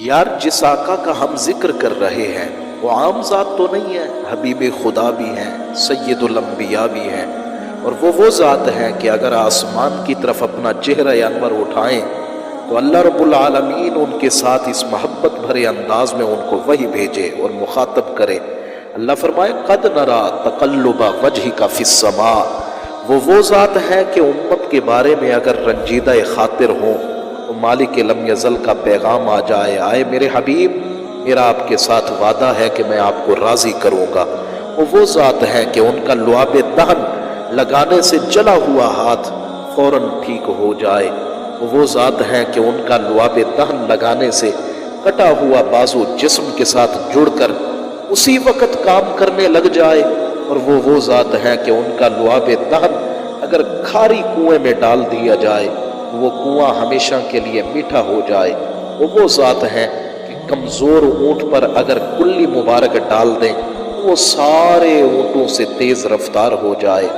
یار جس آقا کا ہم ذکر کر رہے ہیں وہ عام ذات تو نہیں ہے، حبیب خدا بھی ہیں، سید الانبیاء بھی ہیں، اور وہ ذات ہیں کہ اگر آسمان کی طرف اپنا چہرہ انور اٹھائیں تو اللہ رب العالمین ان کے ساتھ اس محبت بھرے انداز میں ان کو وحی بھیجے اور مخاطب کرے۔ اللہ فرمائے قد نرا تقلب وجہک فی السماء، وہ ذات ہے کہ امت کے بارے میں اگر رنجیدہ خاطر ہوں تو مالک لم یزل کا پیغام آ جائے، آئے میرے حبیب میرا آپ کے ساتھ وعدہ ہے کہ میں آپ کو راضی کروں گا۔ وہ ذات ہے کہ ان کا لعاب دہن لگانے سے جلا ہوا ہاتھ فوراً ٹھیک ہو جائے، وہ ذات ہے کہ ان کا لعاب دہن لگانے سے کٹا ہوا بازو جسم کے ساتھ جڑ کر اسی وقت کام کرنے لگ جائے، اور وہ ذات ہے کہ ان کا لعاب دہن اگر کھاری کنویں میں ڈال دیا جائے وہ کنواں ہمیشہ کے لیے میٹھا ہو جائے، وہ ذات ہے کہ کمزور اونٹ پر اگر کلی مبارک ڈال دیں وہ سارے اونٹوں سے تیز رفتار ہو جائے۔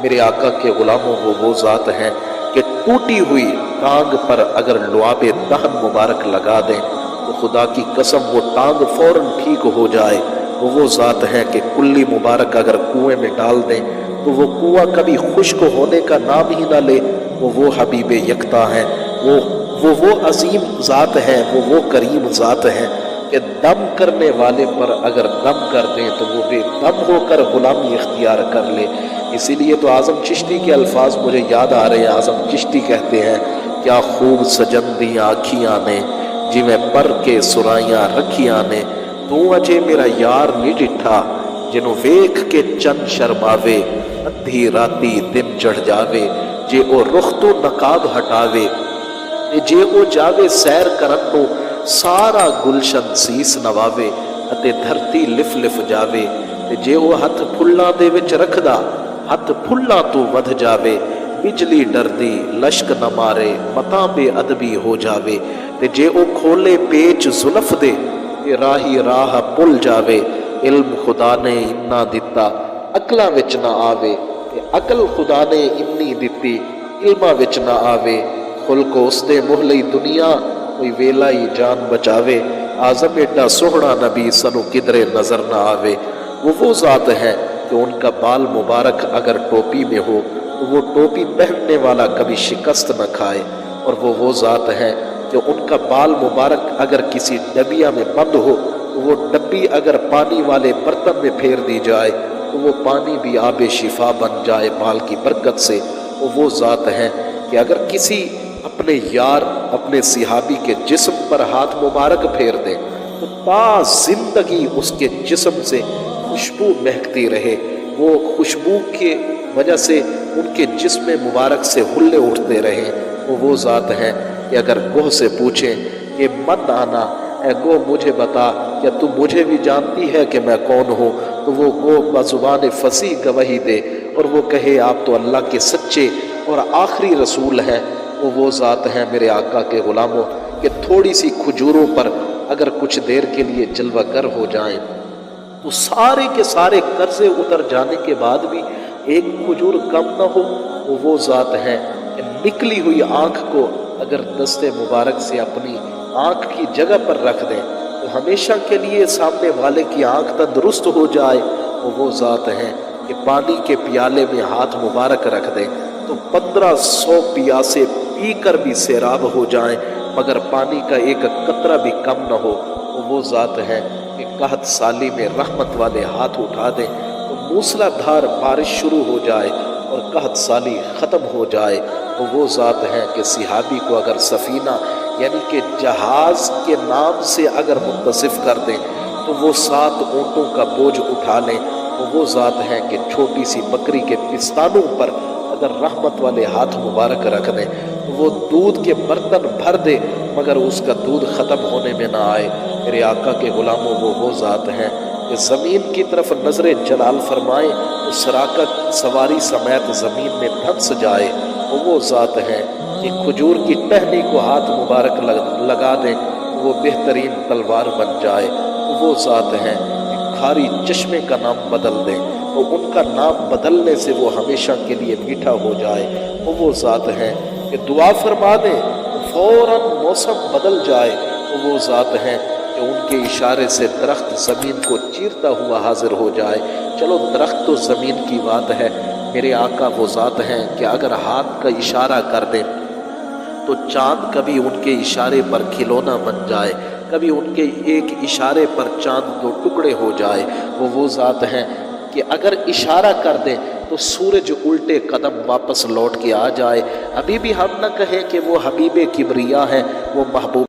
میرے آقا کے غلاموں وہ ذات ہیں کہ ٹوٹی ہوئی ٹانگ پر اگر لعاب دہن مبارک لگا دیں تو خدا کی قسم وہ ٹانگ فوراً ٹھیک ہو جائے۔ وہ ذات ہے کہ کلی مبارک اگر کنویں میں ڈال دیں تو وہ کنواں کبھی خشک ہونے کا نام ہی نہ لے۔ وہ حبیب یکتا ہیں، وہ عظیم ذات ہے، وہ کریم ذات ہے کہ دم کرنے والے پر اگر دم کر دیں تو وہ بے دم ہو کر غلامی اختیار کر لے۔ اسی لیے تو اعظم چشتی کے الفاظ مجھے یاد آ رہے ہیں۔ اعظم چشتی کہتے ہیں کیا خوب سجندی آکھیاں نے جی میں پر کے سرائیاں رکھیاں نے، تو اجے میرا یار نہیں ڈٹھا جنوں ویکھ کے چند شرماوے، ادھی راتی دن چڑھ جاوے جے او رخ تو نقاب ہٹاوے، جے او جاوے سیر کرن نو سارا گلشن سیس نواوے اتے دھرتی لف لف جاوے، جے او ہتھ پھلاں دے وچ رکھدا ہتھ پھلاں تو ودھ جاوے، بجلی ڈردی لشک نہ مارے متاں بے ادبی ہو جاوے، جے او کھولے پیچ زلف دے راہی راہ پل جاوے، علم خدا نے اتنا دتا عقلاں وچ نہ آوے، عقل خدا نے انی دتی علماں وچ نہ آوے، خلق اس دے محلی دنیا کوئی ویلا ہی جان بچاوے، اعظم ایڈا سوہنا نبی سنو کدرے نظر نہ آوے۔ وہ ذات ہے کہ ان کا بال مبارک اگر ٹوپی میں ہو تو وہ ٹوپی پہننے والا کبھی شکست نہ کھائے، اور وہ ذات ہے کہ ان کا بال مبارک اگر کسی ڈبیا میں بند ہو تو وہ ڈبی اگر پانی والے برتن میں پھیر دی جائے تو وہ پانی بھی آب شفا بن جائے بال کی برکت سے۔ وہ ذات ہے کہ اگر کسی اپنے یار اپنے صحابی کے جسم پر ہاتھ مبارک پھیر دیں تو تا زندگی اس کے جسم سے خوشبو مہکتی رہے، وہ خوشبو کی وجہ سے ان کے جسم مبارک سے ہلے اٹھتے رہیں۔ وہ ذات ہے کہ اگر گوہ سے پوچھیں کہ من آنا، اے گوہ مجھے بتا کیا تو مجھے بھی جانتی ہے کہ میں کون ہوں، تو وہ گوہ بزبان فصیح گواہی دے اور وہ کہے آپ تو اللہ کے سچے اور آخری رسول ہیں۔ وہ ذات ہے میرے آقا کے غلاموں کہ تھوڑی سی کھجوروں پر اگر کچھ دیر کے لیے جلوہ گر ہو جائیں تو سارے کے سارے قرضے اتر جانے کے بعد بھی ایک کھجور کم نہ ہو۔ وہ ذات ہے کہ نکلی ہوئی آنکھ کو اگر دست مبارک سے اپنی آنکھ کی جگہ پر رکھ دیں تو ہمیشہ کے لیے سامنے والے کی آنکھ تندرست ہو جائے۔ وہ ذات ہے کہ پانی کے پیالے میں ہاتھ مبارک رکھ دیں تو 1500 پیاسے پی کر بھی سیراب ہو جائیں مگر پانی کا ایک قطرہ بھی کم نہ ہو۔ وہ ذات ہے کہ قحط سالی میں رحمت والے ہاتھ اٹھا دیں تو موسلا دھار بارش شروع ہو جائے اور قحط سالی ختم ہو جائے۔ وہ ذات ہے کہ صحابی کو اگر سفینہ یعنی کہ جہاز کے نام سے اگر متصف کر دیں تو وہ 7 اونٹوں کا بوجھ اٹھا لیں۔ وہ ذات ہے کہ چھوٹی سی بکری کے پستانوں پر اگر رحمت والے ہاتھ مبارک رکھ دیں تو وہ دودھ کے برتن بھر دے مگر اس کا دودھ ختم ہونے میں نہ آئے۔ میرے آقا کے غلاموں وہ ذات ہیں کہ زمین کی طرف نظر جلال فرمائیں تو سراکت سواری سمیت زمین میں دھنس جائے۔ وہ ذات ہے کہ کھجور کی ٹہنی کو ہاتھ مبارک لگا دیں وہ بہترین تلوار بن جائے۔ وہ ذات ہے کہ کھاری چشمے کا نام بدل دیں تو ان کا نام بدلنے سے وہ ہمیشہ کے لیے میٹھا ہو جائے۔ وہ ذات ہے کہ دعا فرما دیں فوراً موسم بدل جائے، وہ ذات ہیں کہ ان کے اشارے سے درخت زمین کو چیرتا ہوا حاضر ہو جائے۔ چلو درخت تو زمین کی بات ہے، میرے آقا وہ ذات ہیں کہ اگر ہاتھ کا اشارہ کر دیں تو چاند کبھی ان کے اشارے پر کھلونا بن جائے، کبھی ان کے ایک اشارے پر چاند دو ٹکڑے ہو جائے۔ وہ ذات ہیں کہ اگر اشارہ کر دیں تو سورج الٹے قدم واپس لوٹ کے آ جائے۔ ابھی بھی ہم نہ کہیں کہ وہ حبیب کبریا ہیں، وہ محبوب